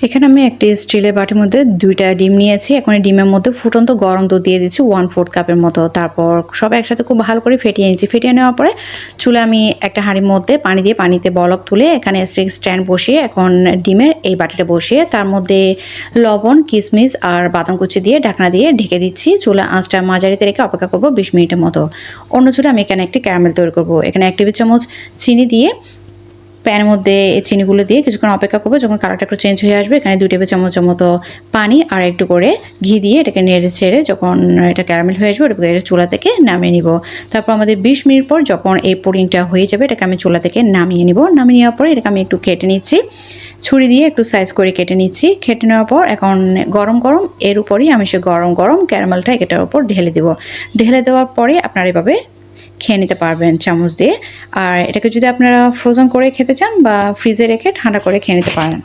এখানে আমি একটি স্টিলের বাটির মধ্যে ২টা ডিম নিয়েছি। এখন এই ডিমের মধ্যে ফুটন্ত গরম দুধ দিয়ে দিচ্ছি 1/4 কাপের মতো। তারপর সব একসাথে খুব ভালো করে ফেটিয়ে নিচ্ছি। ফেটিয়ে নেওয়ার পরে চুলায় আমি একটা হাঁড়ির মধ্যে পানি দিয়ে পানিতে বলক তুলে এখানে স্ট্যান্ড বসিয়ে এখন ডিমের এই বাটিটা বসিয়ে তার মধ্যে লবণ, কিশমিশ আর বাদাম কুচি দিয়ে ঢাকনা দিয়ে ঢেকে দিচ্ছি। চুলা আঁচটা মাঝারিতে রেখে অপেক্ষা করব ২০ মিনিটের মতো। অন্য চুলায় আমি এখানে একটি ক্যারামেল তৈরি করব। এখানে ১ টেবিল চামচ চিনি দিয়ে প্যানের মধ্যে এই চিনিগুলো দিয়ে কিছুক্ষণ অপেক্ষা করব। যখন কালারটা একটু চেঞ্জ হয়ে আসবে এখানে ২ টেবিল চামচের মতো পানি আর একটু করে ঘি দিয়ে এটাকে নেড়ে ছেড়ে যখন এটা ক্যারামেল হয়ে আসবে এটাকে চুলা থেকে নামিয়ে নিব। তারপর আমাদের ২০ মিনিট পর যখন এই পুডিংটা হয়ে যাবে এটাকে আমি চুলা থেকে নামিয়ে নিব। নামিয়ে নেওয়ার পরে এটাকে আমি একটু কেটে নিচ্ছি। ছুরি দিয়ে একটু সাইজ করে কেটে নিচ্ছি। কেটে নেওয়ার পর এখন গরম গরম এর উপরেই আমি সে গরম গরম ক্যারামেলটা এটার উপর ঢেলে দেব। ঢেলে দেওয়ার পরে আপনারা এভাবে খেয়ে নিতে পারবেন চামচ দিয়ে। আর এটাকে যদি আপনারা ফ্রোজেন করে খেতে চান বা ফ্রিজে রেখে ঠান্ডা করে খেয়ে নিতে পারেন।